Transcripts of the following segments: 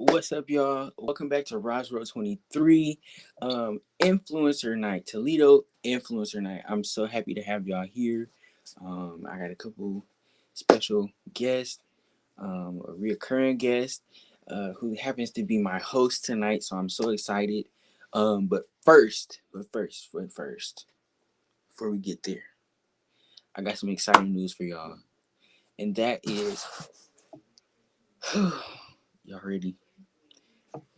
What's up, y'all? Welcome back to Rah 23 Influencer Night, Toledo Influencer Night. I'm so happy to have y'all here. I got a couple special guests, a reoccurring guest who happens to be my host tonight, so I'm so excited. But first, before we get there, I got some exciting news for y'all, and that is, y'all ready?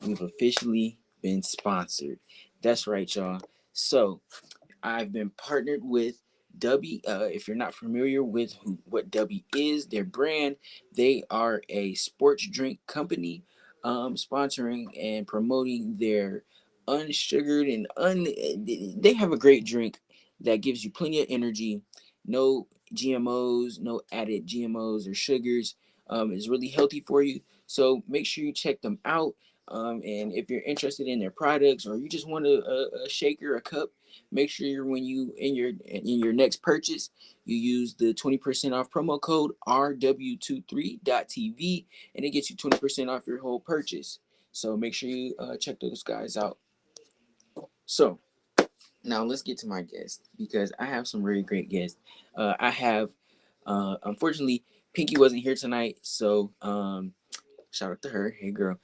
We've officially been sponsored. That's right, y'all. So I've been partnered with W. If you're not familiar with what W is, their brand, they are a sports drink company, sponsoring and promoting their unsugared and They have a great drink that gives you plenty of energy, no GMOs, no added GMOs or sugars. It's really healthy for you. So make sure you check them out. And if you're interested in their products or you just want a shaker, a cup, make sure when you in your next purchase, you use the 20% off promo code RW23.TV, and it gets you 20% off your whole purchase. So make sure you check those guys out. So now let's get to my guest because I have some really great guests. I have, unfortunately, Pinky wasn't here tonight, so shout out to her. Hey, girl.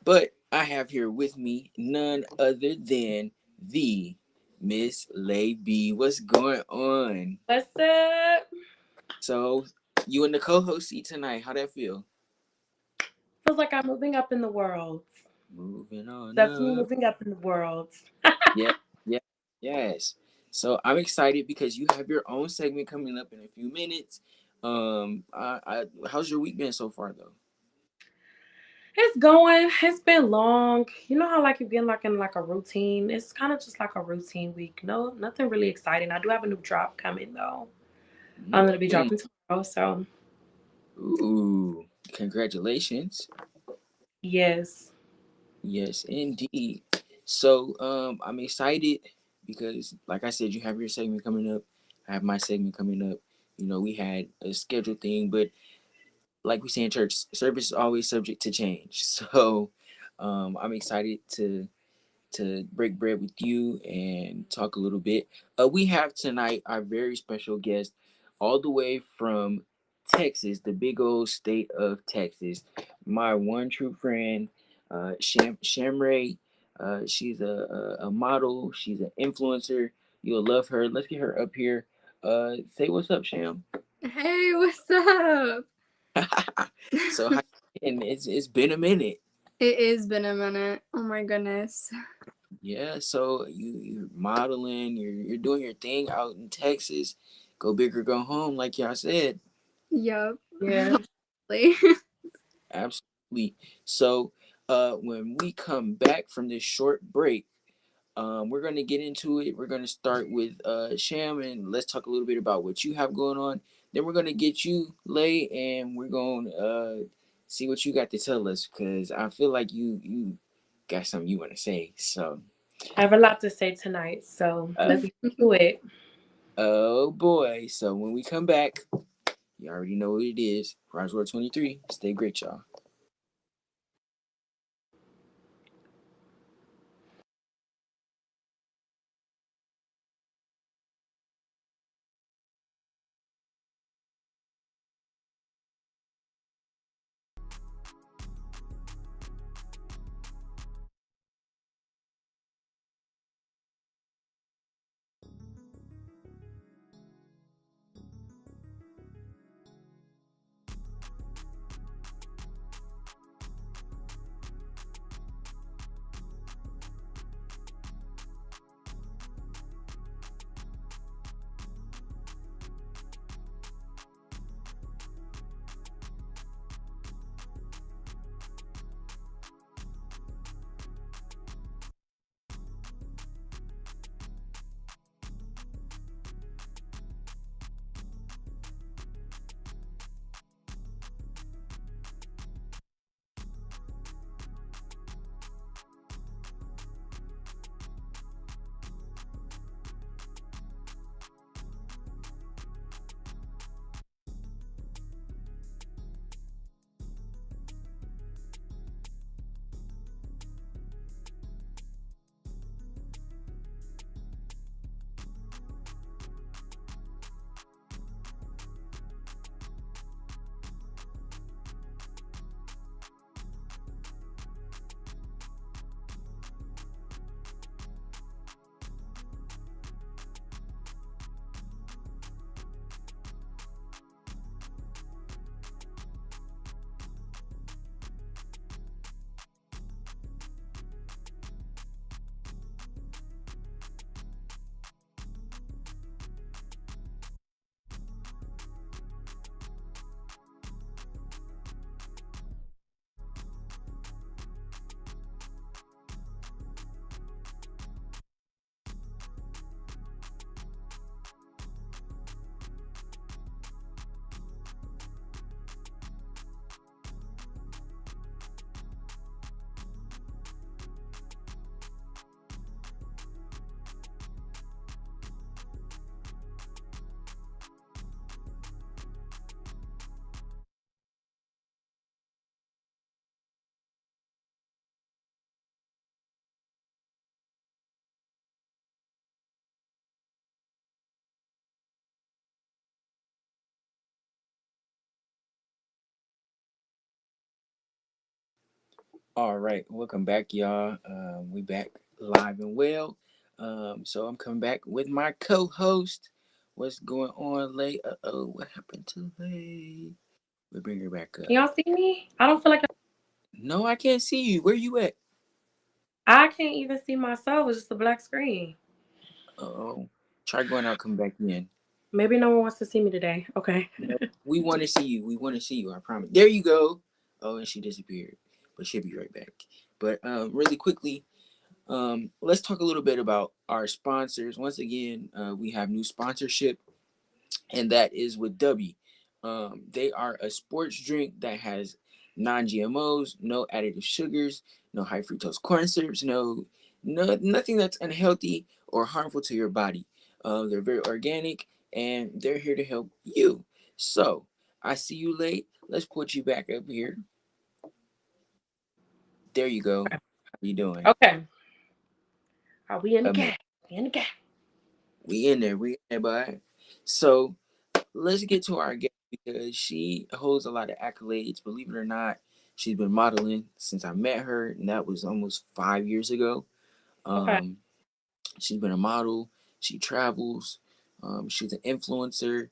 But I have here with me none other than the Miss LayB. What's going on? What's up? So you in the co-host seat tonight. How that feel? Feels like I'm moving up in the world. Moving on Definitely up. moving up in the world. Yeah, yeah, yes. So I'm excited because you have your own segment coming up in a few minutes. How's your week been so far though? It's going. It's been long. You know how like you get like in like a routine. It's kind of just like a routine week. No, nothing really exciting. I do have a new drop coming though. I'm gonna be Mm. dropping tomorrow. So Ooh, congratulations. yes, Yes, indeed. So, I'm excited because, like I said, you have your segment coming up. I have my segment coming up. We had a scheduled thing, but like we say in church, service is always subject to change. So, I'm excited to break bread with you and talk a little bit. We have tonight our very special guest, all the way from Texas, the big old state of Texas. My one true friend, Shamray. She's a model. She's an influencer. You'll love her. Let's get her up here. Say what's up, Sham. Hey, what's up? So, and it's been a minute. It has been a minute. Oh my goodness. Yeah, so you're modeling, you're doing your thing out in Texas. Go big or go home, like y'all said. Yup. yeah. Like, Absolutely. So, when we come back from this short break, we're gonna get into it. We're gonna start with Sham, and let's talk a little bit about what you have going on. Then we're gonna get you Lay, and we're gonna see what you got to tell us, because I feel like you got something you want to say. So, I have a lot to say tonight. So uh, let's get to it. oh boy! So when we come back. You already know what it is. Roswell 23. Stay great, y'all. All right, welcome back, y'all. We back live and well. So I'm coming back with my co-host. What's going on, Lay? What happened to Lay? We bring her back Can up. y'all see me? I don't feel like No, I can't see you. Where you at? I can't even see myself. It's just a black screen. Oh, try going out, come back in. Maybe no one wants to see me today. Okay. No, we want to see you. We want to see you. I promise. There you go. Oh, and she disappeared, but she'll be right back. But really quickly, let's talk a little bit about our sponsors. Once again, we have new sponsorship, and that is with W. They are a sports drink that has non-GMOs, no additive sugars, no high fructose corn syrups, nothing that's unhealthy or harmful to your body. They're very organic, and they're here to help you. So I see you late. Let's put you back up here. There you go. How you doing? Okay. Are we in the Amazing. gap? We in the gap. We in there. We in there, bud. So let's get to our guest because she holds a lot of accolades. Believe it or not, she's been modeling since I met her, and that was almost 5 years ago. Okay. Um, she's been a model. She travels. She's an influencer,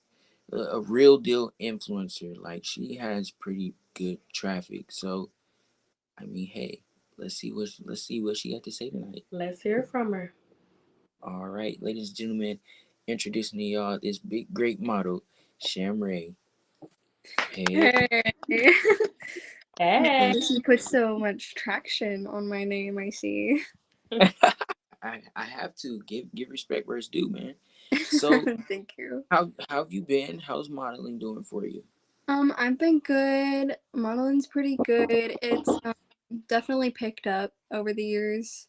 a real deal influencer. Like she has pretty good traffic. So I mean, hey, let's see what she got to say tonight. Let's hear from her. All right, ladies and gentlemen, introducing to y'all this big great model, Shamray. Hey. Hey. Hey. She put so much traction on my name, I see. I have to give respect where it's due, man. So Thank you. how have you been? How's modeling doing for you? I've been good. Modeling's pretty good. It's definitely picked up over the years,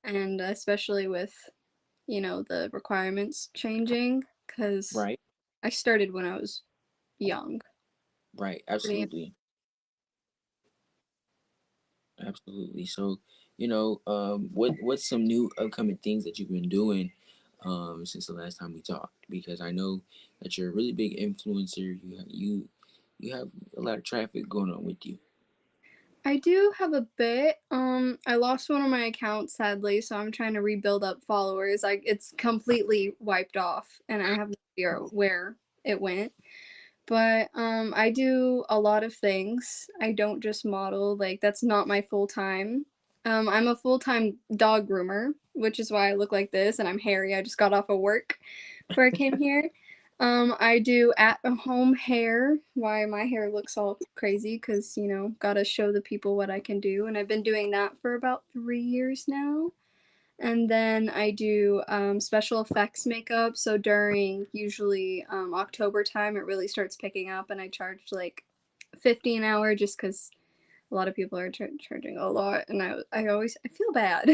and especially with, the requirements changing, because Right, I started when I was young. right, Pretty. absolutely. So what's some new upcoming things that you've been doing since the last time we talked? Because I know that you're a really big influencer. You have a lot of traffic going on with you. I do have a bit. I lost one of my accounts sadly, so I'm trying to rebuild up followers. Like it's completely wiped off, and I have no idea Oh, where it went. But I do a lot of things. I don't just model. Like that's not my full time. I'm a full time dog groomer, which is why I look like this, and I'm hairy. I just got off of work before I came here. I do at home hair. Why my hair looks all crazy? Cause gotta show the people what I can do, and I've been doing that for about 3 years now. And then I do special effects makeup. So during usually October time, it really starts picking up, and I charge like 50 an hour just because a lot of people are charging a lot, and I feel bad.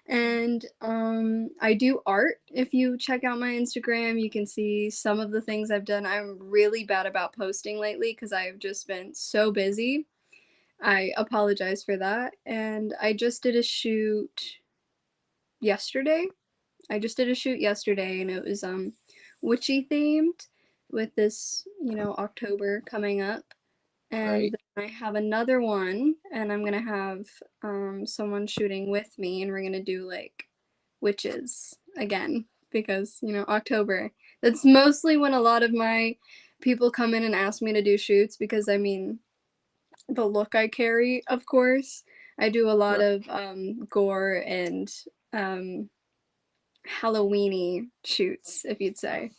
And I do art. If you check out my Instagram, you can see some of the things I've done. I'm really bad about posting lately because I've just been so busy. I apologize for that. And I just did a shoot yesterday. And it was witchy themed with this, October coming up. And right, then I have another one, and I'm gonna have someone shooting with me, and we're gonna do like witches again because October. That's mostly when a lot of my people come in and ask me to do shoots because I mean the look I carry, of course. I do a lot right, of gore and um, Halloweeny shoots, if you'd say.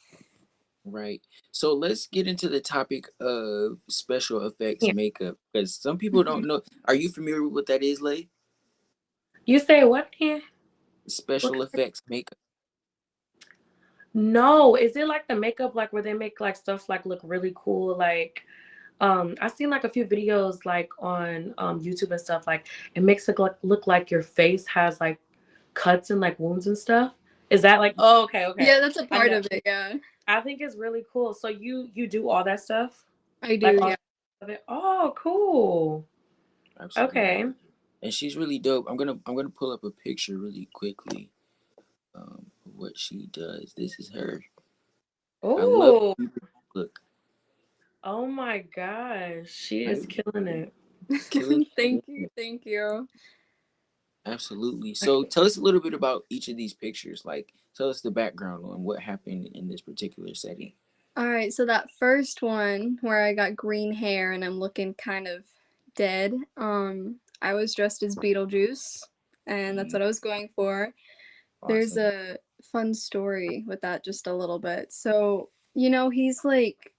right. So let's get into the topic of special effects Yeah. makeup because some people Mhm. don't know. Are you familiar with what that is, Lay? You say what again? Special What effects makeup, No, is it like the makeup like where they make like stuff like look really cool? Like I seen like a few videos like on YouTube and stuff, like it makes it look like your face has like cuts and like wounds and stuff. Is that like oh okay, okay. Yeah, that's a I part know. of it. Yeah, I think it's really cool. So you do all that stuff? I Like do. all Yeah. of it? Oh, cool. absolutely. Okay. And she's really dope. I'm gonna pull up a picture really quickly. Of what she does. This is her. I love Oh, look. oh my gosh. She is Right? killing it. Killing Thank it. you, thank you. Absolutely. So tell us a little bit about each of these pictures. Like, tell us the background on what happened in this particular setting. All right, so that first one where I got green hair and I'm looking kind of dead, I was dressed as Beetlejuice, and that's Mm, what I was going for. There's awesome. a fun story with that just a little bit. So, he's like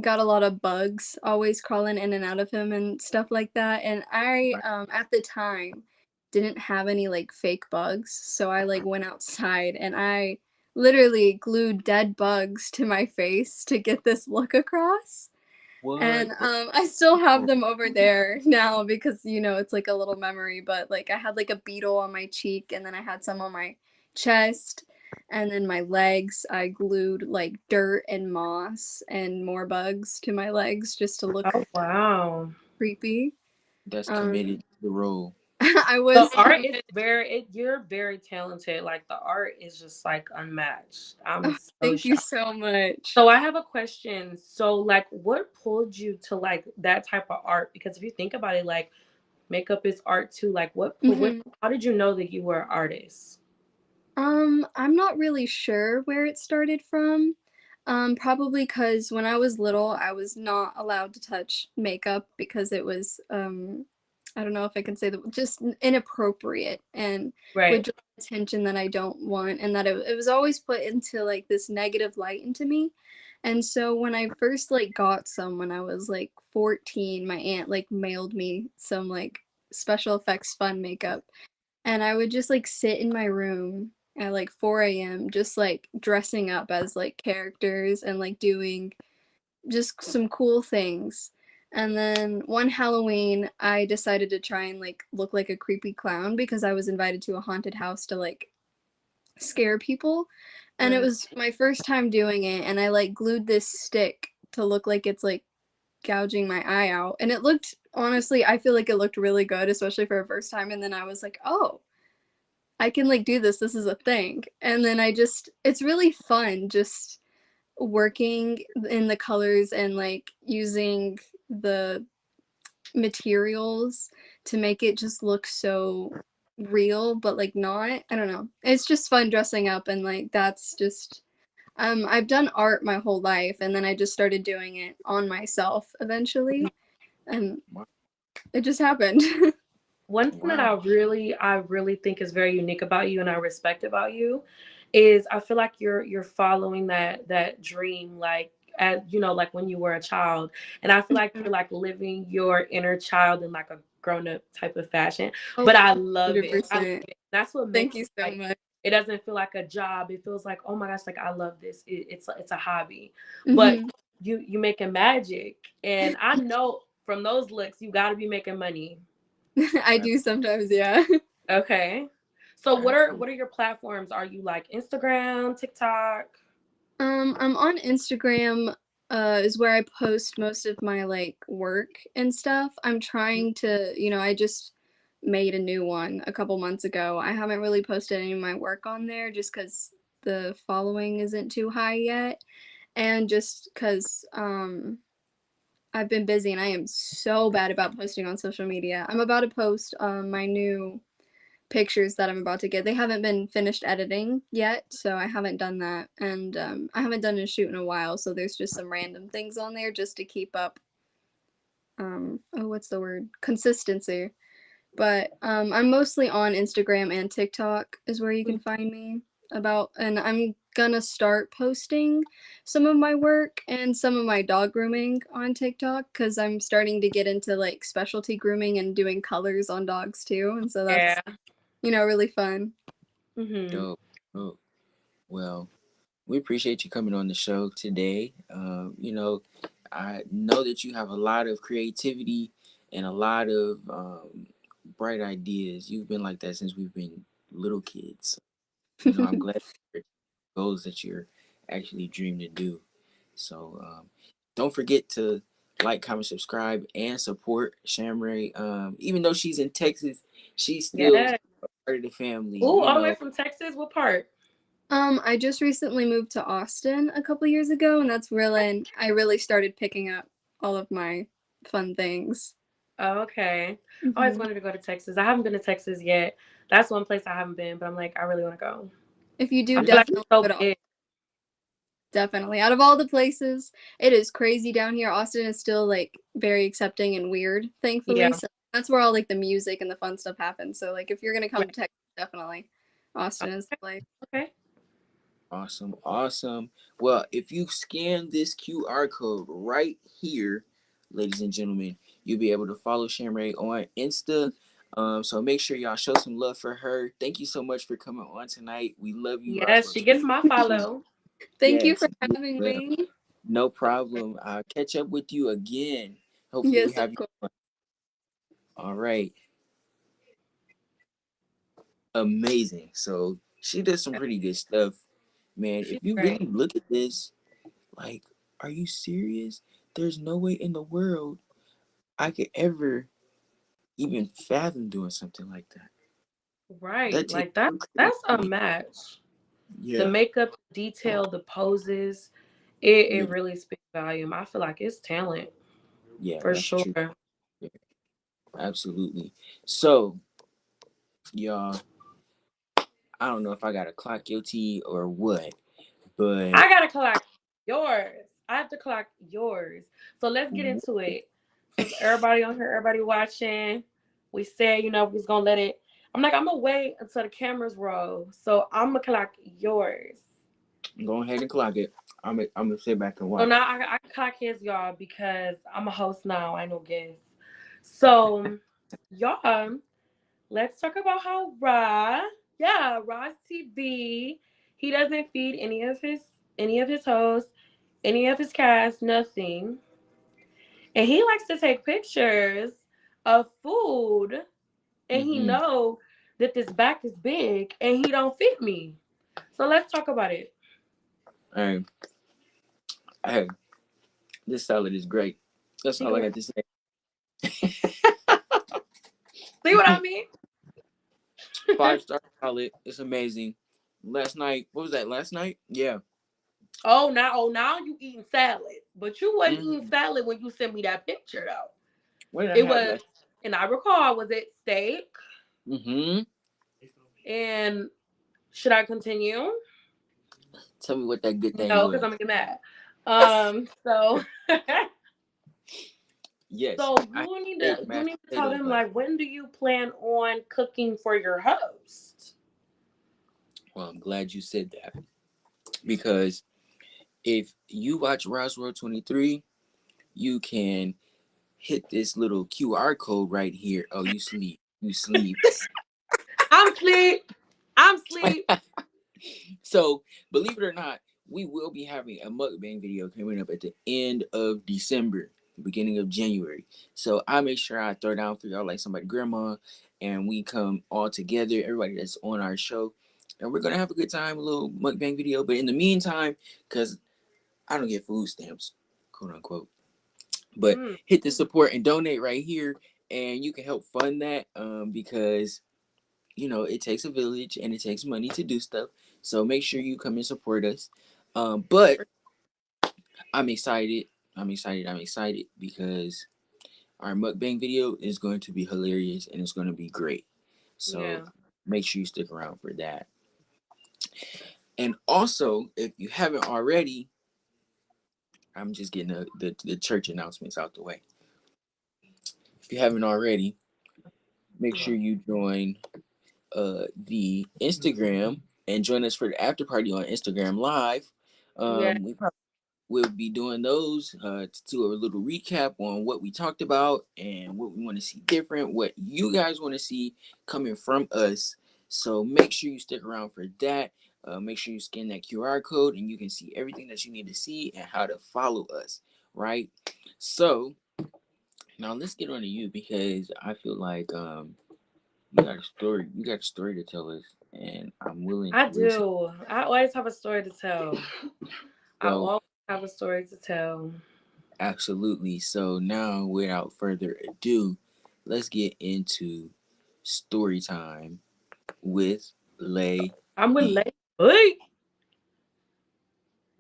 got a lot of bugs always crawling in and out of him and stuff like that. And I, Right. at the time, didn't have any like fake bugs. So I like went outside and I literally glued dead bugs to my face to get this look across. What? And I still have them over there now because it's like a little memory. But like I had like a beetle on my cheek, and then I had some on my chest, and then my legs. I glued like dirt and moss and more bugs to my legs just to look Oh wow. creepy. That's committed Um, to the role. I The was art is you're very talented. Like the art is just like unmatched. I'm oh, so thank you shocked. so much. So I have a question. So like what pulled you to like that type of art? Because if you think about it, like makeup is art too. Like what Mhm. how did you know that you were an artist? I'm not really sure where it started from. Probably because when I was little, I was not allowed to touch makeup because it was, I don't know if I can say that, just inappropriate and would Right. draw attention that I don't want, and that it was always put into like this negative light into me. And so when I first like got some when I was like 14, my aunt like mailed me some like special effects fun makeup, and I would just like sit in my room at like 4 a.m. just like dressing up as like characters and like doing just some cool things. And then one Halloween, I decided to try and like look like a creepy clown because I was invited to a haunted house to like scare people. And it Right. was my first time doing it, and I like glued this stick to look like it's like gouging my eye out. And it looked, honestly, I feel like it looked really good, especially for a first time. And then I was like, oh, I can like do this. This is a thing. And then it's really fun just working in the colors and like using the materials to make it just look so real, but like not. I don't know. It's just fun dressing up, and like that's just I've done art my whole life, and then I just started doing it on myself eventually, and Wow. it just happened. One thing that Wow. I really think is very unique about you and I respect about you is I feel like you're following that dream like as you know like when you were a child, and I feel like you're like living your inner child in like a grown up type of fashion, Oh, but I love it. I love 100%. it. That's what Thank makes you it so like much. it doesn't feel like a job. It feels like, oh my gosh, like I love this. It's a hobby. But Hmm. you making magic, and I know from those looks you got to be making money. I do sometimes, yeah. Okay. So Absolutely. what are your platforms? Are you like Instagram, TikTok? I'm on Instagram, is where I post most of my like work and stuff. I'm trying to, I just made a new one a couple months ago. I haven't really posted any of my work on there just because the following isn't too high yet, and just because I've been busy and I am so bad about posting on social media. I'm about to post my new pictures that I'm about to get. They haven't been finished editing yet, so I haven't done that. And I haven't done a shoot in a while, so there's just some random things on there just to keep up, oh, what's the word? Consistency. But I'm mostly on Instagram and TikTok is where you can find me about, and I'm gonna start posting some of my work and some of my dog grooming on TikTok because I'm starting to get into like specialty grooming and doing colors on dogs too, and so Yeah. that's really fun. Mhm. Dope. Dope. Well, we appreciate you coming on the show today. I know that you have a lot of creativity and a lot of bright ideas. You've been like that since we've been little kids. I'm glad for goals that you're actually dream to do. So don't forget to like, comment, subscribe, and support Shamray. Even though she's in Texas, she's still Yeah. part of the family. Ooh, all the way from Texas. What part? I just recently moved to Austin a couple years ago, and that's really I really started picking up all of my fun things. Oh, okay. I always Hmm. wanted to go to Texas. I haven't been to Texas yet. That's one place I haven't been, but I'm like, I really want to go. If you do, I feel like definitely it's so go to big. definitely. Out of all the places, it is crazy down here. Austin is still like very accepting and weird, thankfully. Yeah. So that's where all like the music and the fun stuff happens. So like if you're gonna come Right. to Texas, definitely Austin is the place. Okay. Awesome, awesome. Well, if you scan this QR code right here, ladies and gentlemen, you'll be able to follow Shamray on Insta. So make sure y'all show some love for her. Thank you so much for coming on tonight. We love you, Yes, Roswell she gets my 23. follow. Thank you Yes, for you having will. me. No problem. I'll catch up with you again. Hopefully, we Yes, of have you course. on. All right. Amazing. So she does some pretty good stuff, man. If She's you great. really look at this, like, are you serious? There's no way in the world I could ever even fathom doing something like that. Right. That takes Like that some that's a creativity. match. The Yeah, makeup, detail, the poses, it really. really speaks volume. I feel like it's talent Yeah, for that's sure. true. Yeah, absolutely. So, y'all, I don't know if I got to clock your tea or what, but I gotta clock yours. I have to clock yours. So let's get into it. Since everybody on here, everybody watching, we said, we was gonna let it. I'm like, I'm gonna wait until the cameras roll. So I'm gonna clock yours. go ahead and clock it. I'm gonna sit back and So watch. now I clock his, y'all, because I'm a host now. I know guests. So y'all, let's talk about how Rah TV, he doesn't feed any of his hosts, any of his cast, nothing. And he likes to take pictures of food, and he Mm-hmm. know that this back is big and he don't fit me. So let's talk about it. Hey, hey, this salad is great. That's He all I can got to say. see what I mean? 5-star salad. It's amazing. Last night, what was that? Last night? Yeah. Oh now you eating salad. But you wasn't eating Mm-hmm. salad when you sent me that picture though. What did I It have was, last? and I recall, was it steak? Mm-hmm. And should I continue? Tell me what that good thing No, because was. I'm gonna get mad. So Yes, so I had you need to steak you mashed need to tell potatoes them, last. like, when do you plan on cooking for your host? Well, I'm glad you said that because if you watch Roswell 23, you can hit this little QR code right here. Oh, you sleep. You sleep. I'm sleep. I'm sleep. So, believe it or not, we will be having a mukbang video coming up at the end of December, the beginning of January. So, I make sure I throw down for y'all like somebody grandma, and we come all together, everybody that's on our show, and we're gonna have a good time, a little mukbang video. But in the meantime, because I don't get food stamps, quote unquote, but Mm, hit the support and donate right here, and you can help fund that because it takes a village and it takes money to do stuff. So make sure you come and support us. But I'm excited. I'm excited. I'm excited because our mukbang video is going to be hilarious and it's going to be great. So yeah. make sure you stick around for that. And also, if you haven't already, I'm just getting the church announcements out the way. If you haven't already, make Yeah. sure you join the Instagram and join us for the after party on Instagram Live. Yeah. We probably will be doing those to do a little recap on what we talked about and what we want to see different, what you guys want to see coming from us. So make sure you stick around for that. Make sure you scan that QR code and you can see everything that you need to see and how to follow us, right? So now let's get on to you because I feel like you got a story to tell us, and I'm willing I to listen. do. I always have a story to tell. I So, always have a story to tell. absolutely. So now, without further ado, let's get into story time with I'm with LayB. LayB.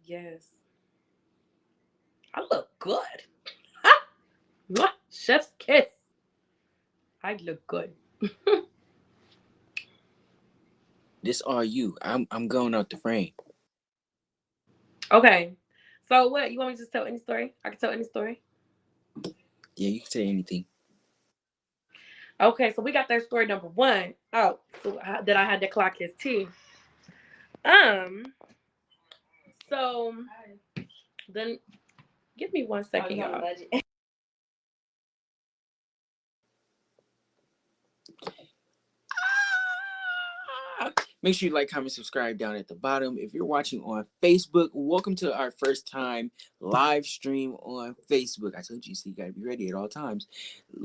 Yes. I look good. Ha! Mwah! Chef's kiss. I look good. This all you. I'm going out the frame. Okay. So what? You want me to just tell any story? I can tell any story. Yeah, you can say anything. Okay, so we got that story number one out. So that I had to clock his T. Um. So then, give me 1 second, y'all. Make sure you like, comment, subscribe down at the bottom. If you're watching on Facebook, welcome to our first time live stream on Facebook. I told you, so you gotta be ready at all times.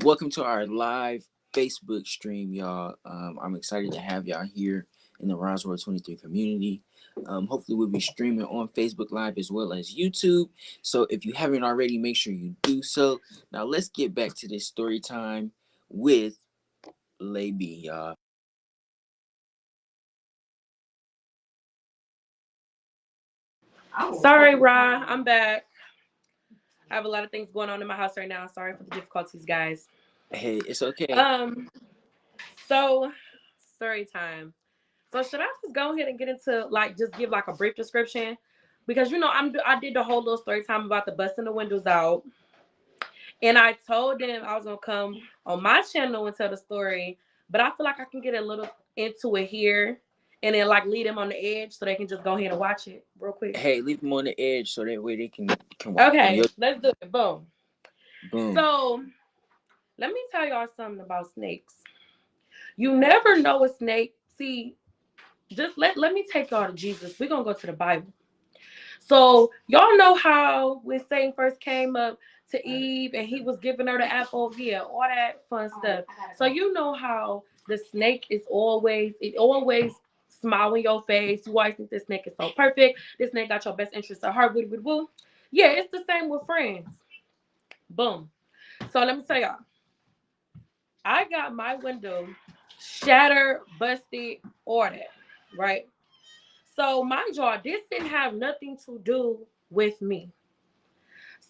Welcome to our live Facebook stream, y'all. I'm excited to have y'all here in the Roswell 23 community. Hopefully, we'll be streaming on Facebook Live as well as YouTube. So if you haven't already, make sure you do so. Now, let's get back to this story time with LayB, y'all. Sorry, Rah. I'm back. I have a lot of things going on in my house right now. Sorry for the difficulties, guys. Hey, it's okay. Um. So, story time. So should I just go ahead and get into like just give like a brief description? Because I did the whole little story time about the busting the windows out. And I told them I was gonna come on my channel and tell the story, but I feel like I can get a little into it here and then like lead them on the edge so they can just go ahead and watch it real quick. Hey, leave them on the edge so that way they can watch on Okay, your let's do it. Boom. boom. So let me tell y'all something about snakes. You never know a snake. See, just let me take y'all to Jesus. We're gonna go to the Bible. So y'all know how when Satan first came up to Eve and he was giving her the apple, yeah, all that fun stuff. So you know how the snake is always smile in your face. You always think this snake is so perfect. This snake got your best interest at heart. Woo. Yeah, it's the same with friends. Boom. So let me tell y'all, I got my window shattered, busted, all that, right? So mind y'all, this didn't have nothing to do with me.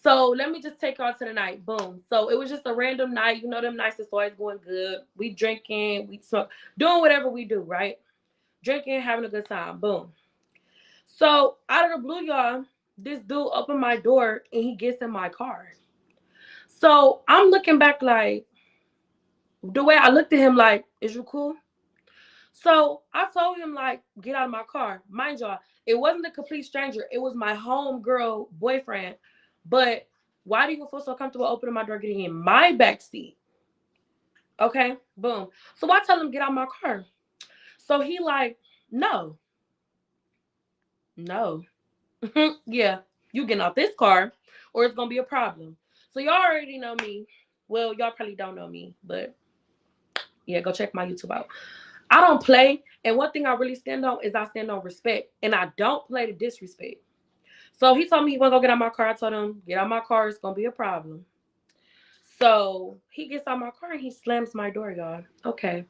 So let me just take y'all to the night. Boom. So it was just a random night. You know them nights is always going good. We drinking, we smoke, doing whatever we do, right? Drinking, having a good time. Boom. So out of the blue, y'all, this dude opened my door and he gets in my car. So I'm looking back like the way I looked at him like, is you cool? So I told him like, get out of my car. Mind y'all, it wasn't a complete stranger. It was my homegirl boyfriend. But why do you feel so comfortable opening my door, getting in my back seat? Okay, boom. So I tell him get out of my car. So he like, no, no, yeah, you getting out this car, or it's gonna be a problem. So y'all already know me. Well, y'all probably don't know me, but yeah, go check my YouTube out. I don't play, and one thing I really stand on is I stand on respect, and I don't play the disrespect. So he told me he wasn't gonna get out my car. I told him, get out my car, it's gonna be a problem. So he gets out my car and he slams my door, y'all. Okay.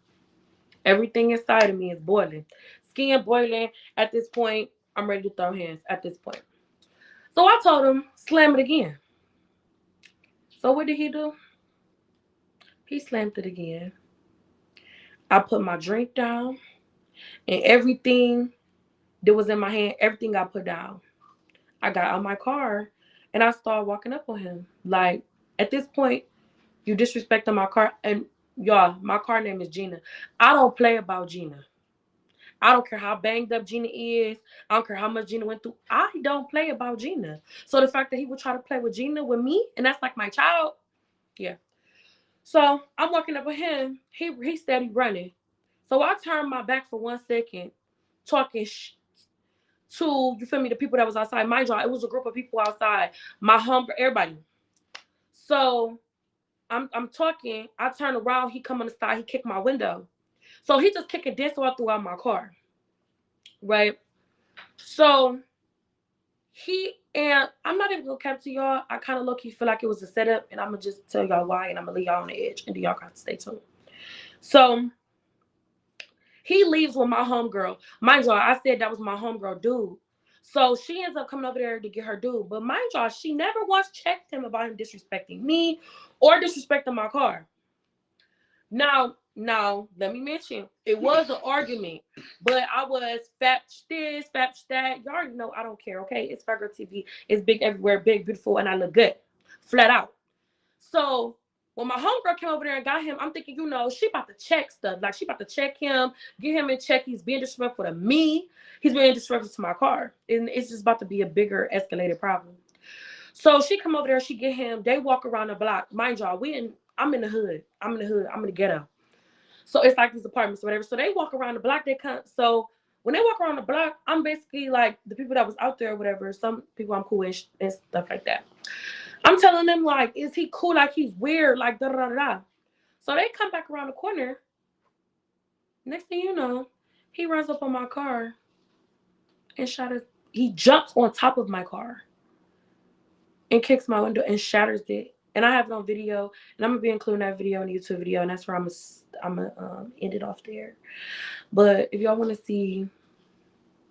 Everything inside of me is boiling. Skin boiling. At this point, I'm ready to throw hands at this point. So I told him, slam it again. So what did he do? He slammed it again. I put my drink down and everything that was in my hand, everything I put down. I got out my car and I started walking up on him. Like, at this point, you disrespecting my car. And y'all, my car name is Gina. I don't play about Gina. I don't care how banged up Gina is. I don't care how much Gina went through. I don't play about Gina. So the fact that he would try to play with Gina with me, and that's like my child, yeah. So I'm walking up with him. He steady running. So I turned my back for 1 second, talking to, you feel me, the people that was outside. Mind you, it was a group of people outside. My hum, everybody. So I'm talking. I turn around. He come on the side. He kicked my window. So he just kicked a dance all throughout my car, right? So and I'm not even gonna cap to y'all. I kind of low key feel like it was a setup, and I'm gonna just tell y'all why, and I'm gonna leave y'all on the edge, and then y'all got to stay tuned. So he leaves with my homegirl. Mind y'all, I said that was my homegirl dude. So she ends up coming over there to get her dude. But mind y'all, she never once checked him about him disrespecting me or disrespecting my car. Now, let me mention it was an argument, but I was fetch this, fetch that. Y'all already know I don't care. Okay, it's Fat Girl TV. It's big everywhere, big, beautiful, and I look good, flat out. So when my homegirl came over there and got him, I'm thinking, she about to check stuff. Like she about to check him, get him in check. He's being disrespectful to me. He's being disrespectful to my car, and it's just about to be a bigger escalated problem. So she come over there, she get him. They walk around the block. Mind y'all, I'm in the hood. I'm in the hood. I'm in the ghetto. So it's like these apartments or whatever. So they walk around the block. They come. So when they walk around the block, I'm basically like the people that was out there or whatever. Some people I'm cool with and stuff like that. I'm telling them like, is he cool? Like he's weird? Like da da da da. So they come back around the corner. Next thing you know, he runs up on my car and he jumps on top of my car and kicks my window and shatters it. And I have it on video, and I'm gonna be including that video in the YouTube video, and that's where I'm gonna end it off there. But if y'all want to see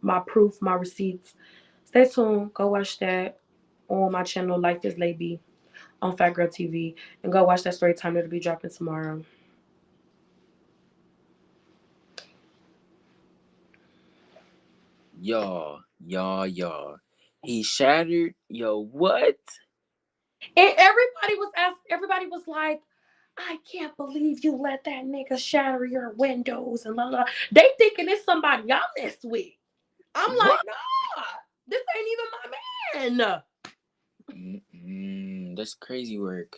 my proof, my receipts, stay tuned. Go watch that on my channel, Life is LayB on Fat Girl TV, and go watch that story time that'll be dropping tomorrow. Y'all. He shattered. Yo, what? And everybody was like, I can't believe you let that nigga shatter your windows and blah, blah. They thinking it's somebody y'all mess with. I'm like, What? nah, this ain't even my man. That's crazy work.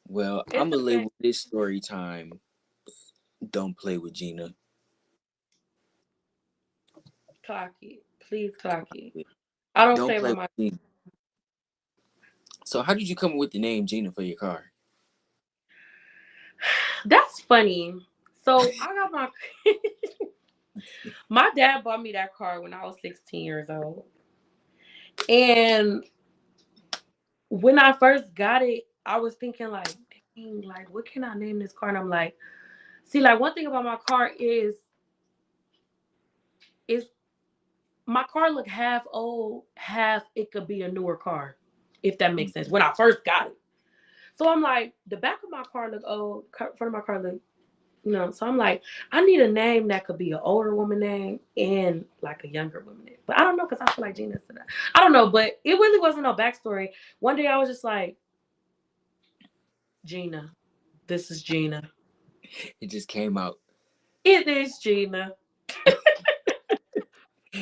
Well, I'm It's gonna okay. label this story time. Don't play with Gina. Clock it. Please clock it. I don't Don't play play with with my. Gina. So, how did you come up with the name Gina for your car? That's funny. So I got my. My dad bought me that car when I was 16 years old. And when I first got it, I was thinking like, dang, like what can I name this car? And I'm like, see, like one thing about my car is my car look half old, half it could be a newer car, if that makes sense. When I first got it. So I'm like, the back of my car look old, front of my car look, So I'm like, I need a name that could be an older woman name and like a younger woman name. But I don't know because I feel like Gina's to that. I don't know, but it really wasn't no backstory. One day I was just like, Gina, this is Gina. It just came out. It is Gina.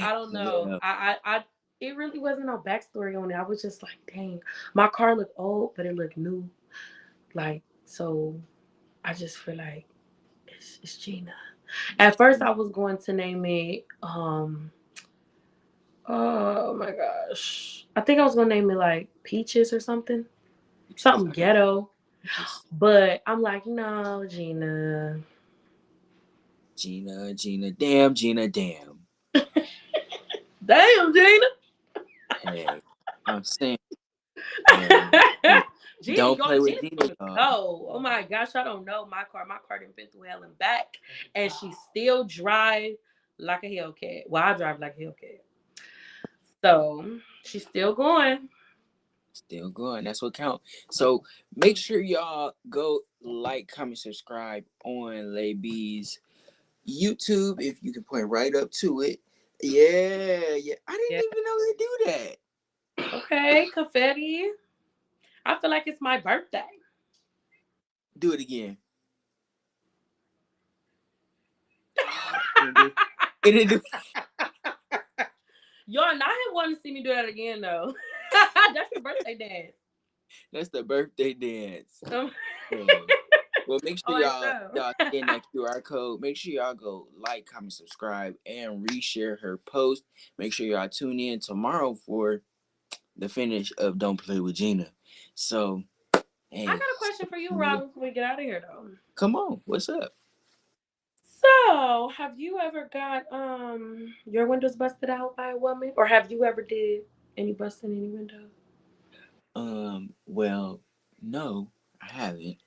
I don't know. Well, It really wasn't no backstory on it. I was just like, dang, my car looked old, but it looked new. Like, so I just feel like it's Gina. At first, I was going to name it, oh my gosh. I think I was going to name it like Peaches or something. peaches. Something I got ghetto. peaches. But I'm like, no, Gina. Gina, damn, Gina, damn. Damn, Gina. Hey, I'm saying, man, Gina, don't y'all, play with Gina's Gina, gonna y'all. go. Oh my gosh, I don't know my car. My car done been through hell and back, and she still drive like a Hellcat. Well, I drive like a Hellcat, so she's still going. Still going. That's what count. So make sure y'all go like, comment, subscribe on LayB's YouTube if you can point right up to it. Yeah. I Yeah. didn't even know they do that. Okay, confetti. I feel like it's my birthday. Do it again. Oh, it didn't do. It didn't do. Y'all not him wanting to see me do that again though. That's the birthday dance. That's the birthday dance. Um, Dang. Well, make all sure right, y'all so. scan that QR code. Make sure y'all go like, comment, subscribe, and reshare her post. Make sure y'all tune in tomorrow for the finish of Don't Play with Gina. So, I hey, got a question for you, Robin, before we get out of here though. come on, what's up? So, have you ever got your windows busted out by a woman, or have you ever did any busting any windows? Well, no, I haven't,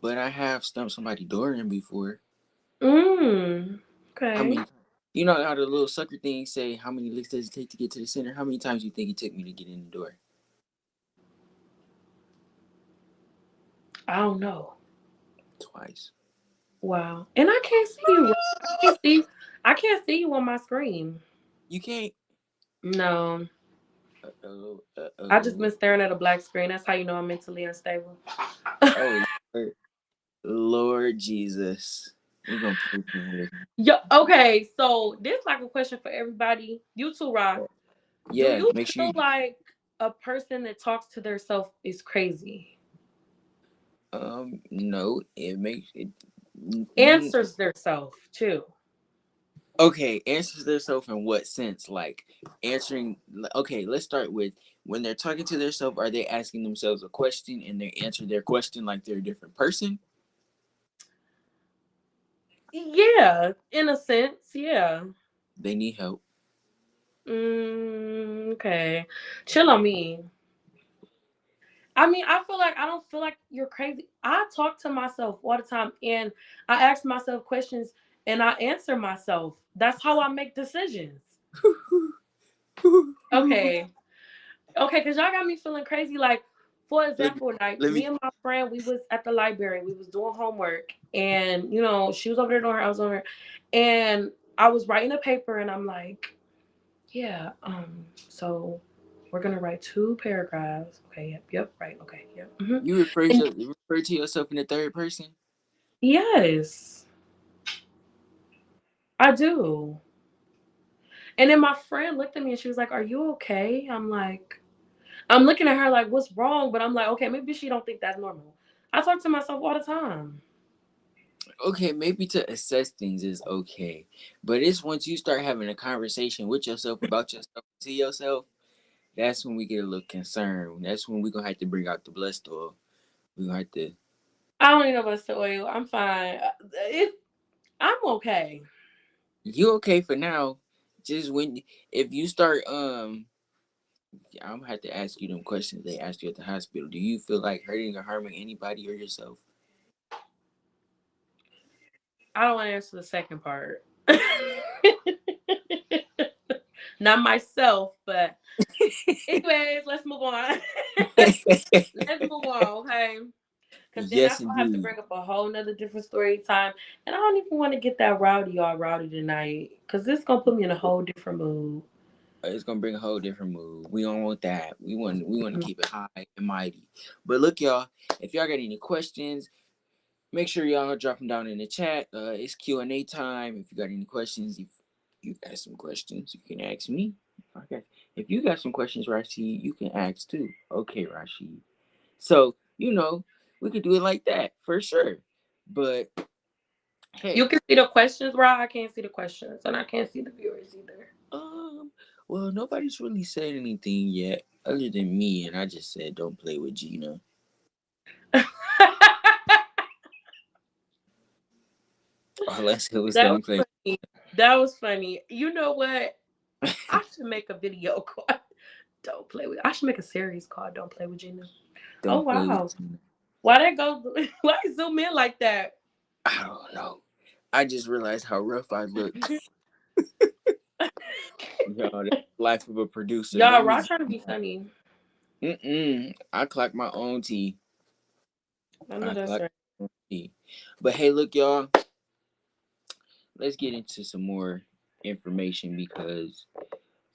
but I have stumped somebody's door in before. Mm. How Okay. many? You know how the little sucker things say, how many licks does it take to get to the center? How many times do you think it took me to get in the door? I don't know. Twice. Wow. And I can't see you. I can't see. I can't see you on my screen. You can't. No. Uh-oh, I just been uh-oh. staring at a black screen. That's how you know I'm mentally unstable. Oh, Lord, Lord Jesus. We're gonna pray for her. Yo, okay, so this like a question for everybody. You too, Rah. Do Yeah, you make sure feel you. like a person that talks to themselves is crazy? No, it makes it. Answers themselves too. Okay, answers themselves in what sense? Like answering. Okay, let's start with when they're talking to themselves. Are they asking themselves a question and they answer their question like they're a different person? Yeah, in a sense, yeah. They need help. Okay. Chill on me. I mean, I feel like I don't feel like you're crazy. I talk to myself all the time and I ask myself questions and I answer myself. That's how I make decisions. Okay. Okay, because y'all got me feeling crazy. Like, for let me. example, like Let me me. and my friend, we was at the library, we was doing homework, and she was over there doing her, I was over there, and I was writing a paper, and I'm like, yeah, so we're gonna write two paragraphs. Okay, yep, right, okay, yep. And You refer to yourself in the third person. yes, I do. And then my friend looked at me and she was like, "Are you okay?" I'm looking at her like, "What's wrong?" But I'm like, "Okay, maybe she don't think that's normal." I talk to myself all the time. Okay, maybe to assess things is okay, but it's once you start having a conversation with yourself about yourself to yourself, that's when we get a little concerned. That's when we're gonna have to bring out the blood store. We're gonna have to. I don't need no busted oil. I'm fine. I'm okay. You okay for now? Just when if you start I'm gonna have to ask you them questions they asked you at the hospital. Do you feel like hurting or harming anybody or yourself? I don't want to answer the second part. Not myself, but anyways, let's move on. Let's move on, okay? Because then Yes, that's gonna have to indeed. bring up a whole nother different story time. And I don't even want to get that rowdy all rowdy tonight. Cause this gonna put me in a whole different mood. It's gonna bring a whole different mood. We don't want that. We want to Mm. keep it high and mighty. But look, y'all. If y'all got any questions, make sure y'all drop them down in the chat. It's Q&A time. If you got any questions, if you got some questions, you can ask me. Okay. If you got some questions, Rashid, you can ask too. Okay, Rashid. So we could do it like that for sure. But You hey, can see the questions, right? I can't see the questions, and I can't see the viewers either. um, well, nobody's really said anything yet other than me, and I just said don't play with Gina. All I said was That was don't play. funny. That was funny. You know what? I should make a video called "Don't Play with." I should make a series called "Don't Play with Gina." Oh Don't play with wow, Gina. why that go? Why zoom in like that? I don't know. I just realized how rough I look. Yo, that's the life of a producer. Let Y'all, me. Rod trying to be funny. I clock my own tea. I know I that's clock right. my own tea. But hey, look, y'all. Let's get into some more information because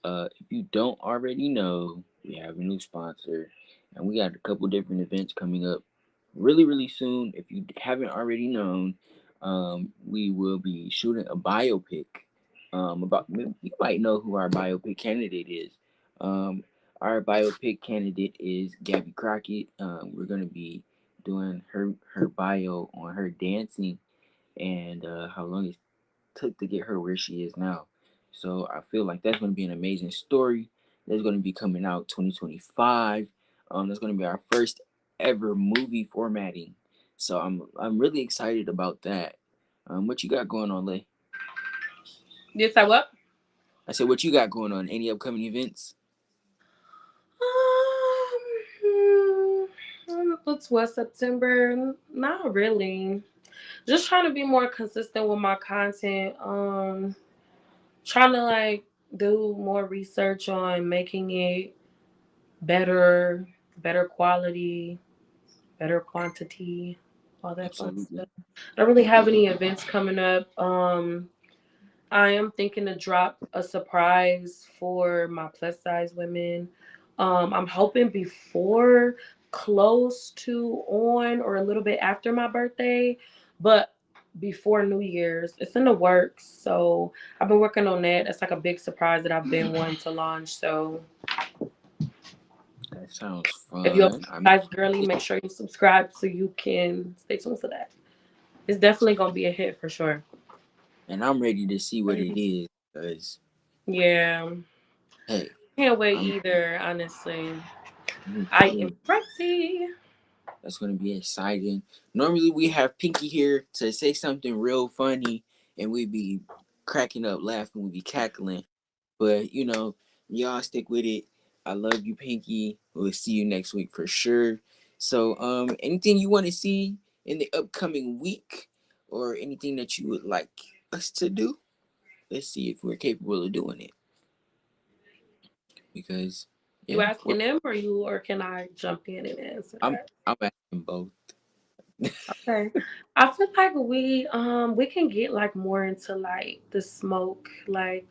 if you don't already know, we have a new sponsor, and we got a couple different events coming up really, really soon. If you haven't already known, we will be shooting a biopic. About you might know who our biopic candidate is. Um, our biopic candidate is Gabby Crockett. We're gonna be doing her bio on her dancing and how long it took to get her where she is now. So I feel like that's going to be an amazing story. That's going to be coming out 2025. That's going to be our first ever movie formatting. So I'm really excited about that. What you got going on, Lay? You say what? I said, what you got going on? Any upcoming events? What's what September? Not really. Just trying to be more consistent with my content. Trying to like do more research on making it better, better quality, better quantity. all that fun Absolutely. stuff. I don't really have any events coming up. I am thinking to drop a surprise for my plus size women. I'm hoping before, close to, on, or a little bit after my birthday, but before New Year's. It's in the works, so I've been working on that. That's like a big surprise that I've been wanting to launch. So That sounds if you're a fun. plus size girly, make sure you subscribe so you can stay tuned for that. It's definitely gonna be a hit for sure. and I'm ready to see what it is. Cause Yeah, hey, can't wait I'm either. Honestly, me I am too. ready. That's gonna be exciting. Normally we have Pinky here to say something real funny, and we be cracking up, laughing, we be cackling. But y'all stick with it. I love you, Pinky. We'll see you next week for sure. So, anything you want to see in the upcoming week, or anything that you would like us to do? Let's see if we're capable of doing it. Because, You yeah, asking them or can I jump in and answer I'm that? I'm asking both. Okay. I feel like we can get like more into like the smoke, like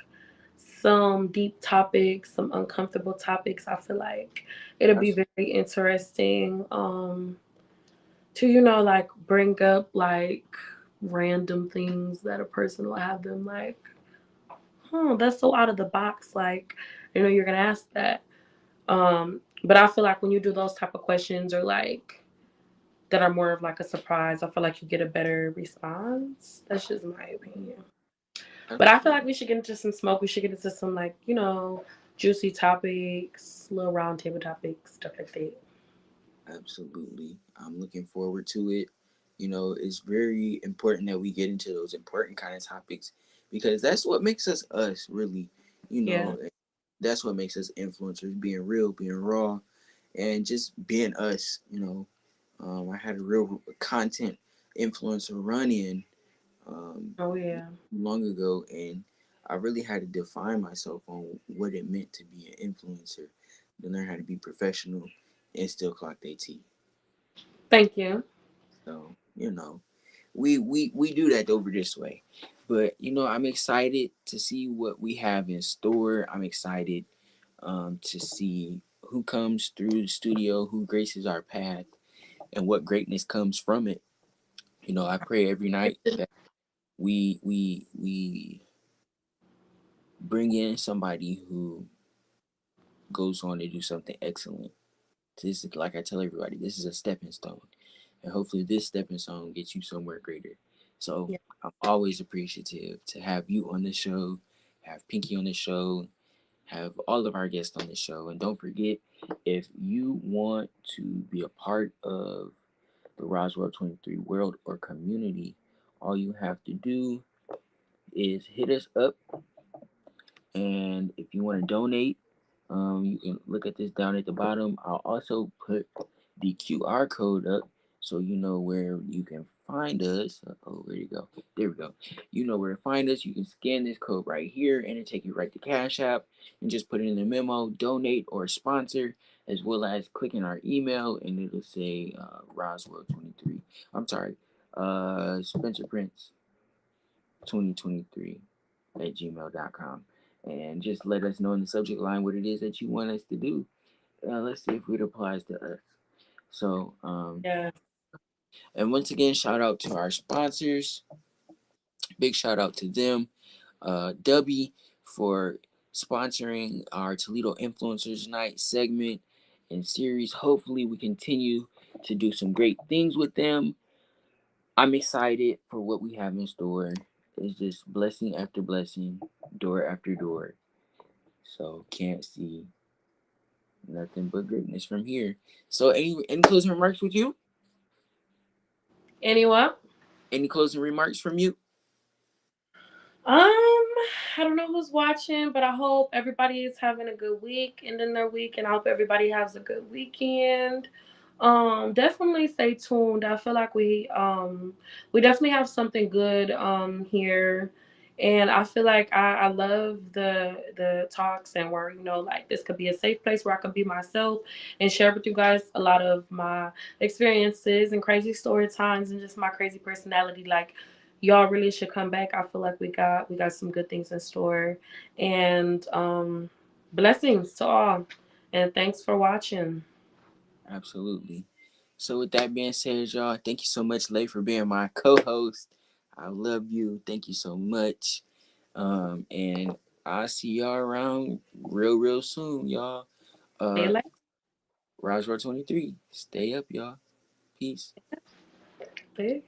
some deep topics, some uncomfortable topics. I feel like it'll be Abs- very interesting to like bring up like random things that a person will have them like, that's so out of the box. Like, you're gonna ask that. But I feel like when you do those type of questions or like that are more of like a surprise, I feel like you get a better response. That's just my opinion. But I feel like Absolutely. we should get into some smoke. We should get into some like, juicy topics, little round table topics, stuff like that. Absolutely. I'm looking forward to it. It's very important that we get into those important kind of topics because that's what makes us, really. You Yeah. know, that's what makes us influencers, being real, being raw, and just being us. I had a real content influencer run in um, Oh yeah. long ago, and I really had to define myself on what it meant to be an influencer, to learn how to be professional and still clock their T. Thank you. So, we do that over this way. But I'm excited to see what we have in store. I'm excited to see who comes through the studio, who graces our path, and what greatness comes from it. I pray every night that we bring in somebody who goes on to do something excellent. This is, like I tell everybody, this is a stepping stone, and hopefully this stepping stone gets you somewhere greater. So Yeah. I'm always appreciative to have you on the show, have Pinky on the show, have all of our guests on the show. And don't forget, if you want to be a part of the Roswell 23 world or community, all you have to do is hit us up. And if you want to donate, you can look at this down at the bottom. I'll also put the QR code up so you know where you can find us. Oh, where you go? There we go. You know where to find us. You can scan this code right here and it take you right to Cash App and just put it in the memo, donate or sponsor, as well as clicking our email and it'll say Roswell23. I'm sorry, Spencer Prince 2023 at gmail.com. And just let us know in the subject line what it is that you want us to do. Let's see if it applies to us. So, Yeah. and once again, shout out to our sponsors. Big shout out to them. W for sponsoring our Toledo Influencers Night segment and series. Hopefully, we continue to do some great things with them. I'm excited for what we have in store. It's just blessing after blessing, door after door. So can't see nothing but greatness from here. So any closing remarks with you? Anyway, Any closing remarks from you? I don't know who's watching, but I hope everybody is having a good week, ending their week, and I hope everybody has a good weekend. Definitely stay tuned. I feel like we definitely have something good here And I feel like I love the talks, and where, like, this could be a safe place where I can be myself and share with you guys a lot of my experiences and crazy story times and just my crazy personality. Like, y'all really should come back. I feel like we got some good things in store. And blessings to all. And thanks for watching. Absolutely. So with that being said, y'all, thank you so much, Lay, for being my co-host. I love you. Thank you so much. And I'll see y'all around real soon, y'all. See you Uh, later. Raj 23. Stay up, y'all. Peace. Peace.